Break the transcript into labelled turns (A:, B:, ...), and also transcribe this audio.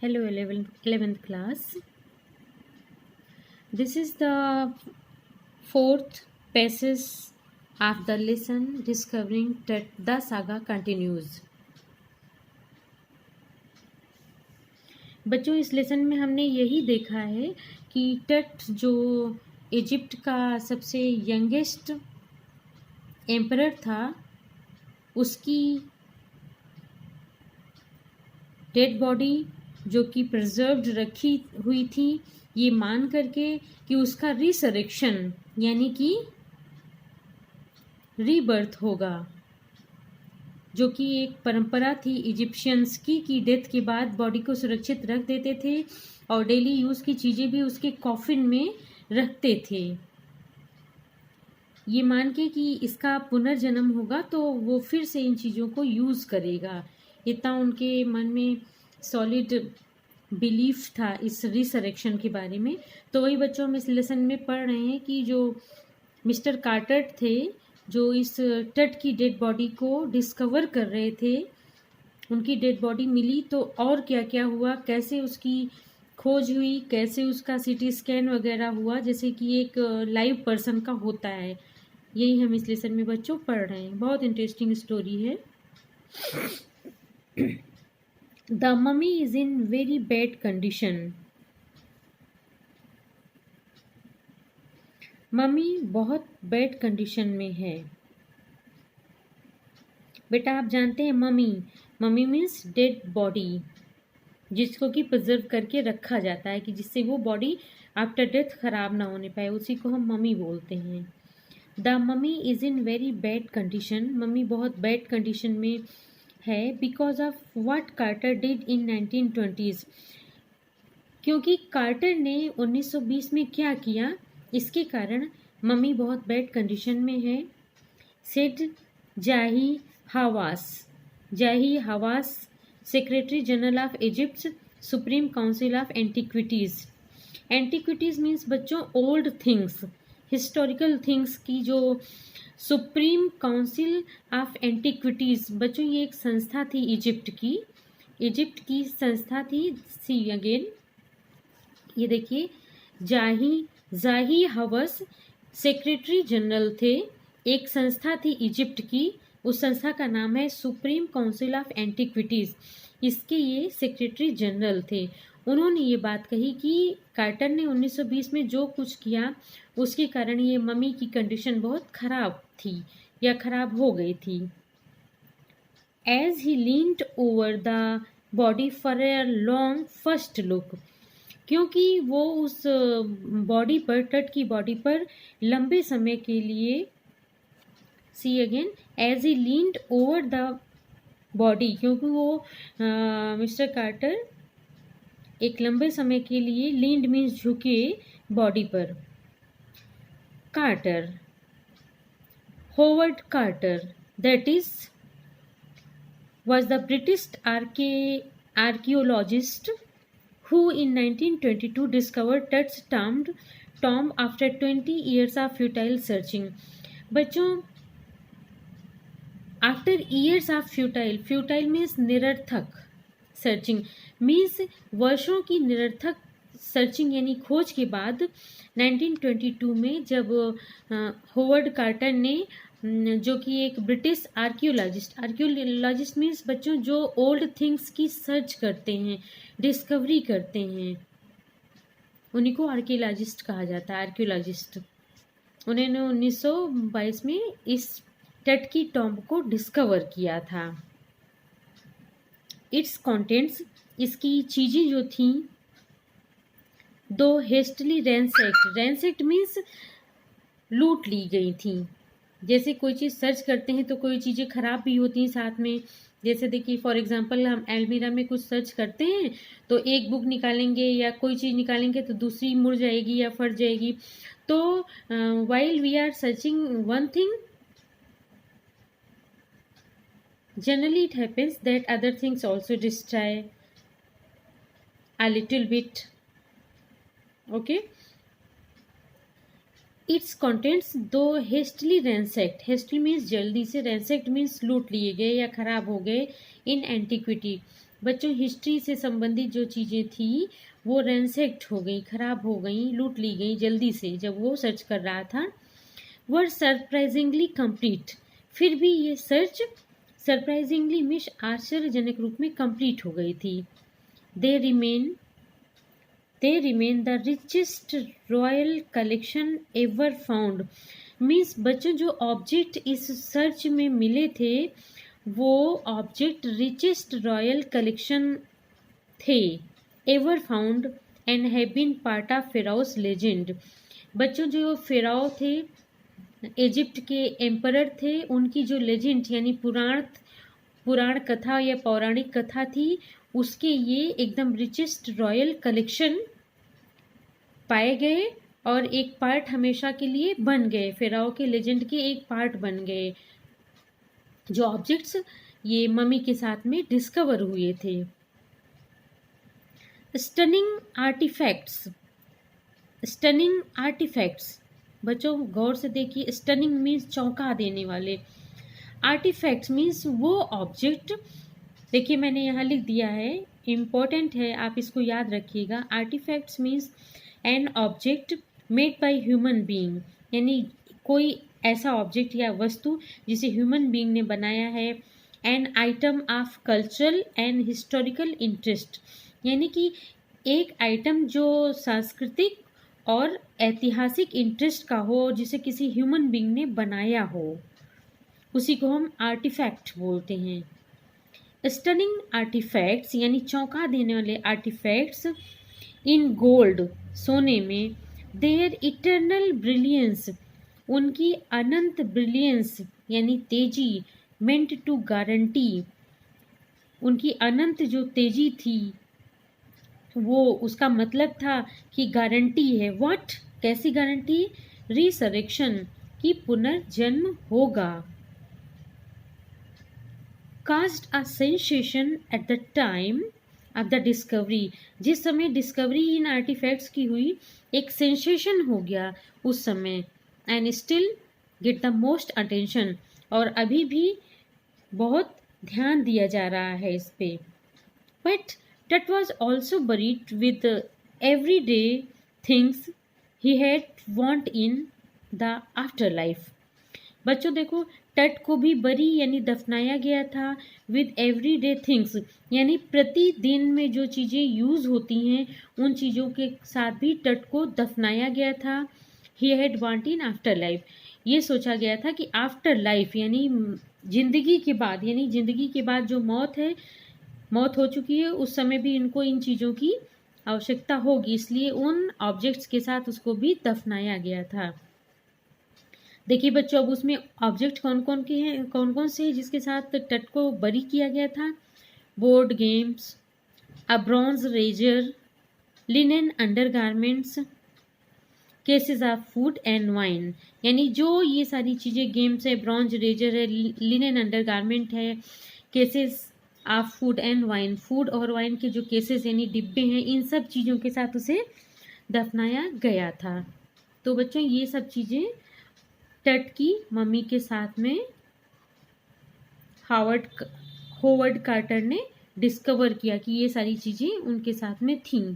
A: Hello 11th class. This is the fourth passage of the lesson discovering that the saga continues. बच्चों इस lesson में हमने यही देखा है कि टट जो इजिप्ट का सबसे यंगेस्ट एम्परर था उसकी डेड बॉडी जो कि प्रिजर्व्ड रखी हुई थी ये मान करके कि उसका रिसरेक्शन यानी कि रीबर्थ होगा, जो कि एक परंपरा थी इजिप्शियंस की कि डेथ के बाद बॉडी को सुरक्षित रख देते थे और डेली यूज़ की चीज़ें भी उसके कॉफिन में रखते थे, ये मान के कि इसका पुनर्जन्म होगा तो वो फिर से इन चीज़ों को यूज़ करेगा। इतना उनके मन में सॉलिड बिलीफ था इस रिसरेक्शन के बारे में। तो वही बच्चों हम इस लेसन में पढ़ रहे हैं कि जो मिस्टर कार्टर थे जो इस टट की डेड बॉडी को डिस्कवर कर रहे थे, उनकी डेड बॉडी मिली तो और क्या क्या हुआ, कैसे उसकी खोज हुई, कैसे उसका सीटी स्कैन वगैरह हुआ जैसे कि एक लाइव पर्सन का होता है, यही हम इस लेसन में बच्चों पढ़ रहे हैं। बहुत इंटरेस्टिंग स्टोरी है। The mummy is in very bad condition. Mummy बहुत बैड कंडीशन में है। बेटा आप जानते हैं मम्मी मीन्स डेड बॉडी, जिसको कि प्रिजर्व करके रखा जाता है कि जिससे वो बॉडी आफ्टर डेथ खराब ना होने पाए, उसी को हम मम्मी बोलते हैं। The mummy is in very bad condition. Mummy बहुत बैड कंडीशन में है because of what Carter did in 1920s। क्योंकि कार्टर ने 1920 में क्या किया, इसके कारण मम्मी बहुत बैड कंडीशन में है। Said Zahi Hawass secretary general of Egypt supreme council of antiquities. Antiquities means बच्चों ओल्ड थिंग्स, हिस्टोरिकल थिंग्स की जो सुप्रीम काउंसिल ऑफ एंटिक्विटीज़ बच्चों ये एक संस्था थी इजिप्ट की संस्था थी। सी अगेन ये देखिए, जाही हवस सेक्रेटरी जनरल थे, एक संस्था थी इजिप्ट की, उस संस्था का नाम है सुप्रीम काउंसिल ऑफ एंटिक्विटीज़, इसके ये सेक्रेटरी जनरल थे। उन्होंने ये बात कही कि कार्टर ने 1920 में जो कुछ किया उसके कारण ये मम्मी की कंडीशन बहुत ख़राब थी या ख़राब हो गई थी। As he leaned over the body for a long first look, क्योंकि वो उस बॉडी पर, टट की बॉडी पर लंबे समय के लिए, see again, as he leaned over the body, क्योंकि वो मिस्टर कार्टर एक लंबे समय के लिए, लीन्ड मीन्स झुके, बॉडी पर। Carter, Howard Carter, that is was the British archaeologist who in 1922 discovered Tut's tomb after 20 years of futile searching। बच्चों after years of futile means निरर्थक, सर्चिंग मीन्स वर्षों की निरर्थक सर्चिंग यानी खोज के बाद 1922 में जब होवर्ड कार्टर ने, जो कि एक ब्रिटिश आर्कियोलॉजिस्ट मीन्स बच्चों जो ओल्ड थिंग्स की सर्च करते हैं, डिस्कवरी करते हैं, उन्हीं को आर्कियोलॉजिस्ट कहा जाता है, आर्कियोलॉजिस्ट। उन्होंने 1922 में इस टट की टॉम्ब को डिस्कवर किया था। इट्स कंटेंट्स, इसकी चीज़ें जो थीं, दो हेस्टली रैंसेक्ट मीन्स लूट ली गई थी। जैसे कोई चीज़ सर्च करते हैं तो कोई चीज़ें ख़राब भी होती हैं साथ में। जैसे देखिए फॉर एग्जांपल हम अलमीरा में कुछ सर्च करते हैं तो एक बुक निकालेंगे या कोई चीज़ निकालेंगे तो दूसरी मुड़ जाएगी या फट जाएगी। तो while we are searching one thing, generally it happens that other things also destroy a little bit, okay। its contents दो hastily ransacked, hastily means जल्दी से, ransacked means लूट लिए गए या खराब हो गए, in antiquity बच्चों हिस्ट्री से संबंधित जो चीज़ें थी वो रैंसेक्ट हो गई, खराब हो गई, लूट ली गई जल्दी से जब वो सर्च कर रहा था। वर सरप्राइजिंगली कंप्लीट, फिर भी ये सर्च सरप्राइजिंगली मीन्स आश्चर्यजनक रूप में कंप्लीट हो गई थी। They remain the richest royal collection ever found, means बच्चों जो ऑब्जेक्ट इस सर्च में मिले थे वो ऑब्जेक्ट रिचेस्ट रॉयल कलेक्शन थे, ever found and have been part of pharaoh's legend. बच्चों जो फेराओ थे, इजिप्ट के एम्परर थे, उनकी जो लेजेंड यानी पुराण कथा या पौराणिक कथा थी उसके ये एकदम रिचेस्ट रॉयल कलेक्शन पाए गए और एक पार्ट हमेशा के लिए बन गए, फेराओ के लेजेंड के एक पार्ट बन गए जो ऑब्जेक्ट्स ये मम्मी के साथ में डिस्कवर हुए थे। स्टनिंग आर्टिफैक्ट्स, बच्चों गौर से देखिए, स्टनिंग मीन्स चौंका देने वाले, आर्टिफैक्ट्स मीन्स वो ऑब्जेक्ट, देखिए मैंने यहाँ लिख दिया है, इम्पोर्टेंट है आप इसको याद रखिएगा। Artefacts means an object made by human being, यानी कोई ऐसा ऑब्जेक्ट या वस्तु जिसे ह्यूमन बीइंग ने बनाया है। An item of cultural and historical interest, यानी कि एक आइटम जो सांस्कृतिक और ऐतिहासिक इंटरेस्ट का हो, जिसे किसी ह्यूमन बीइंग ने बनाया हो, उसी को हम आर्टिफैक्ट बोलते हैं। स्टनिंग आर्टिफैक्ट्स यानी चौंका देने वाले आर्टिफैक्ट्स इन गोल्ड, सोने में, देयर इटर्नल ब्रिलियंस, उनकी अनंत ब्रिलियंस यानी तेजी, मेंट टू गारंटी, उनकी अनंत जो तेजी थी वो उसका मतलब था कि गारंटी है। व्हाट, कैसी गारंटी? रिसरेक्शन, की पुनर्जन्म होगा। Cast a sensation at the time of the discovery, जिस समय डिस्कवरी इन आर्टिफैक्ट्स की हुई एक सेंसेशन हो गया उस समय। And still get the most attention, और अभी भी बहुत ध्यान दिया जा रहा है इस पे। But that was also buried with everyday things he had want in the afterlife। बच्चों देखो, तट को भी बरी यानी दफनाया गया था, विद एवरीडे थिंग्स यानी प्रतिदिन में जो चीज़ें यूज़ होती हैं उन चीज़ों के साथ भी तट को दफनाया गया था। He had want in after life, ये सोचा गया था कि आफ्टर लाइफ यानी जिंदगी के बाद, यानी जिंदगी के बाद जो मौत हो चुकी है उस समय भी इनको इन चीज़ों की आवश्यकता होगी, इसलिए उन ऑब्जेक्ट्स के साथ उसको भी दफनाया गया था। देखिए बच्चों, अब उसमें ऑब्जेक्ट कौन कौन से हैं जिसके साथ तट को बरी किया गया था? Board games, a bronze razor, linen undergarments, cases of food and wine, यानी जो ये सारी चीज़ें गेम्स है, ब्रॉन्ज रेजर है, लिनेन अंडरगारमेंट है, cases of food and wine, food और वाइन के जो केसेस यानी डिब्बे हैं, इन सब चीज़ों के साथ उसे दफनाया गया था। तो बच्चों ये सब चीज़ें तट की मम्मी के साथ में होवर्ड कार्टर ने डिस्कवर किया कि ये सारी चीज़ें उनके साथ में थीं।